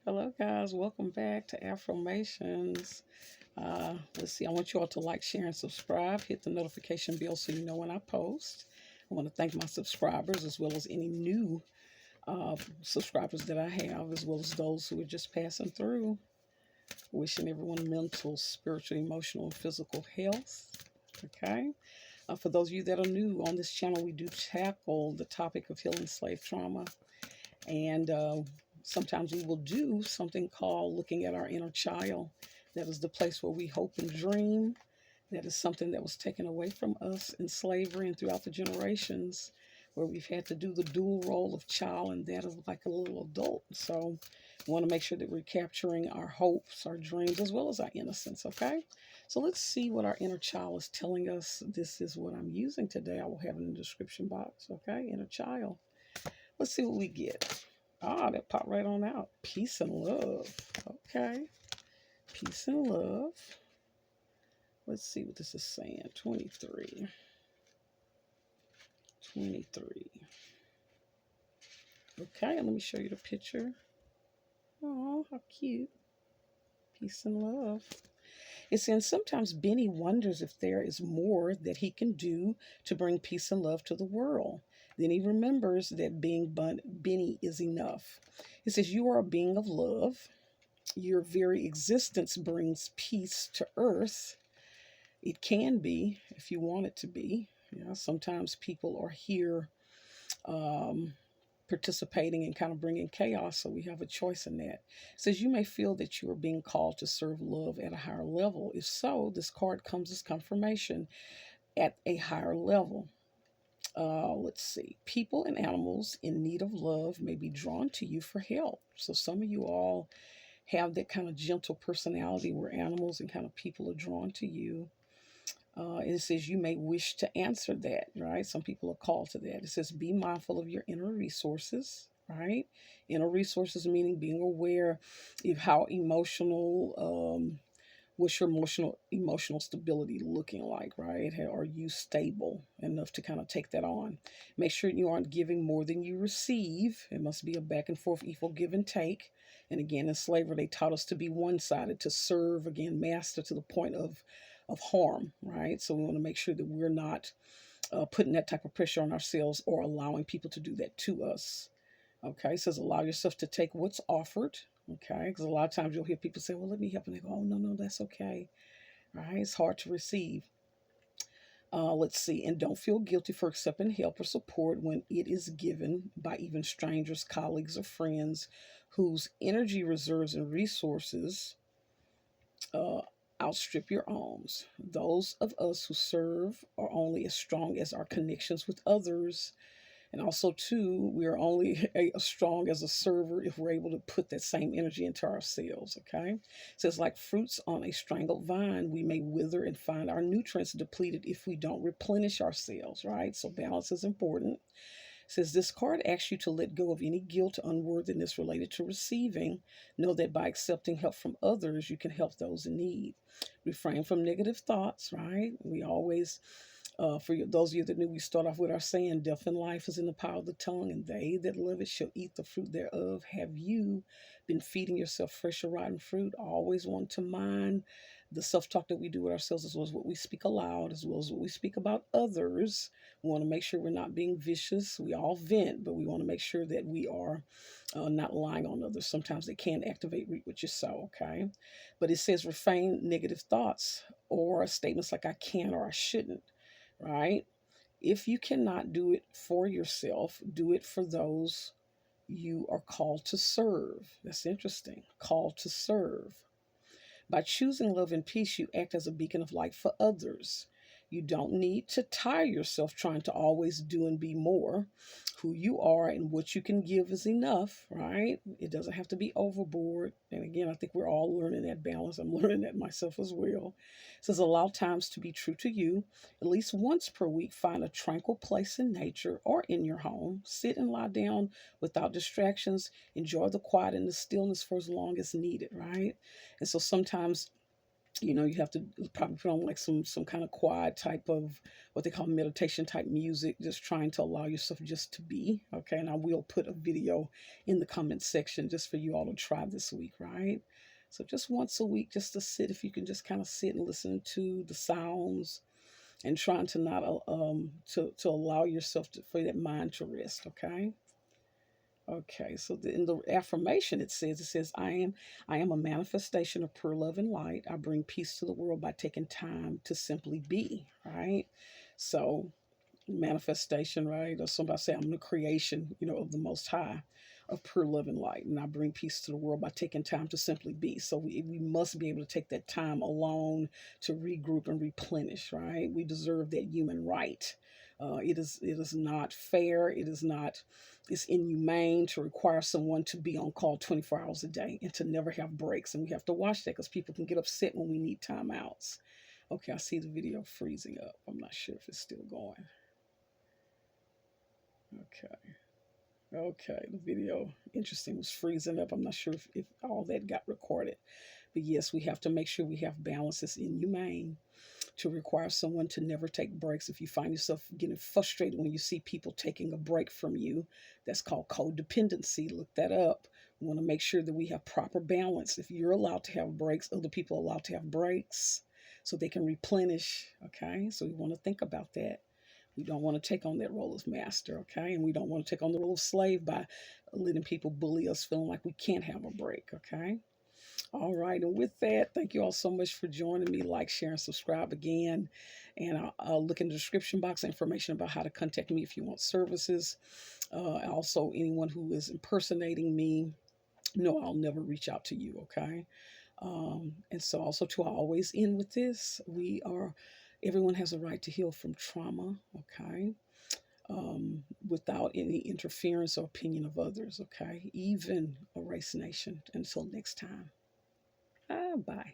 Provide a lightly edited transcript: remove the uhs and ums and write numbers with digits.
Hello, guys. Welcome back to Affirmations. Let's see. I want you all to like, share, and subscribe. Hit the notification bell so you know when I post. I want to thank my subscribers as well as any new subscribers that I have, as well as those who are just passing through. Wishing everyone mental, spiritual, emotional, and physical health. Okay. For those of you that are new on this channel, we do tackle the topic of healing slave trauma. And sometimes we will do something called looking at our inner child. That is the place where we hope and dream. That is something that was taken away from us in slavery and throughout the generations, where we've had to do the dual role of child and that of like a little adult. So we want to make sure that we're capturing our hopes, our dreams, as well as our innocence, okay? So let's see what our inner child is telling us. This is what I'm using today. I will have it in the description box, okay? Inner child. Let's see what we get. Ah, that popped right on out. Peace and love. Okay. Peace and love. Let's see what this is saying. 23. 23. Okay, and let me show you the picture. Oh, how cute. Peace and love. It's saying sometimes Benny wonders if there is more that he can do to bring peace and love to the world. Then he remembers that being Benny is enough. It says, you are a being of love. Your very existence brings peace to earth. It can be, if you want it to be. Yeah, sometimes people are here participating and kind of bringing chaos, so we have a choice in that. It says you may feel that you are being called to serve love at a higher level. If so, this card comes as confirmation at a higher level. Let's see. People and animals in need of love may be drawn to you for help. So some of you all have that kind of gentle personality where animals and kind of people are drawn to you. It says you may wish to answer that, right? Some people are called to that. It says be mindful of your inner resources, right? Inner resources meaning being aware of how what's your emotional stability looking like, right? Are you stable enough to kind of take that on? Make sure you aren't giving more than you receive. It must be a back and forth equal give and take. And again, in slavery, they taught us to be one-sided, to serve, again, master to the point of harm, right? So we want to make sure that we're not putting that type of pressure on ourselves or allowing people to do that to us. Okay, it says allow yourself to take what's offered. Okay, because a lot of times you'll hear people say, well, let me help. And they go, oh, no, that's okay. Right? It's hard to receive. Let's see. And don't feel guilty for accepting help or support when it is given by even strangers, colleagues, or friends whose energy reserves and resources uh, outstrip your own. Those of us who serve are only as strong as our connections with others. And also, too, we are only as strong as a server if we're able to put that same energy into ourselves, okay? It says, like fruits on a strangled vine, we may wither and find our nutrients depleted if we don't replenish ourselves, right? So balance is important. It says, this card asks you to let go of any guilt or unworthiness related to receiving. Know that by accepting help from others, you can help those in need. Refrain from negative thoughts, right? We always... those of you that knew, we start off with our saying, death and life is in the power of the tongue, and they that love it shall eat the fruit thereof. Have you been feeding yourself fresh or rotten fruit? Always want to mind the self-talk that we do with ourselves, as well as what we speak aloud, as well as what we speak about others. We want to make sure we're not being vicious. We all vent, but we want to make sure that we are not lying on others. Sometimes they can activate reap what you sow, okay? But it says refrain negative thoughts or statements like I can or I shouldn't. Right? If you cannot do it for yourself, do it for those you are called to serve. That's interesting. Called to serve. By choosing love and peace, you act as a beacon of light for others. You don't need to tire yourself trying to always do and be more. Who you are and what you can give is enough, right? It doesn't have to be overboard. And again, I think we're all learning that balance. I'm learning that myself as well. It says allow times to be true to you. At least once per week, find a tranquil place in nature or in your home. Sit and lie down without distractions. Enjoy the quiet and the stillness for as long as needed, right? And so sometimes You have to probably put on like some kind of quiet type of what they call meditation type music, just trying to allow yourself just to be. Okay, and I will put a video in the comment section just for you all to try this week, right? So just once a week, just to sit, if you can just kind of sit and listen to the sounds and trying to not to allow yourself for that mind to rest. Okay. Okay, so in the affirmation it says I am a manifestation of pure love and light. I bring peace to the world by taking time to simply be, right? So manifestation, right? Or somebody say I'm the creation, of the Most High, of pure love and light, and I bring peace to the world by taking time to simply be. So we must be able to take that time alone to regroup and replenish, right? We deserve that human right. It is not fair. It's inhumane to require someone to be on call 24 hours a day and to never have breaks. And we have to watch that because people can get upset when we need timeouts. Okay, I see the video freezing up. I'm not sure if it's still going. Okay. Okay. The video, interesting, was freezing up. I'm not sure if all that got recorded. But yes, we have to make sure we have balance. It's inhumane to require someone to never take breaks. If you find yourself getting frustrated when you see people taking a break from you, that's called codependency. Look that up. We want to make sure that we have proper balance. If you're allowed to have breaks, other people are allowed to have breaks so they can replenish. Okay, so we want to think about that. We don't want to take on that role as master, okay? And we don't want to take on the role of slave by letting people bully us, feeling like we can't have a break, okay? All right, and with that, thank you all so much for joining me. Like, share, and subscribe again. And I'll look in the description box information about how to contact me if you want services. Also, anyone who is impersonating me, no, I'll never reach out to you, okay? And so also to I always end with this, everyone has a right to heal from trauma, okay? Without any interference or opinion of others, okay? Even a race nation. Until next time. Bye.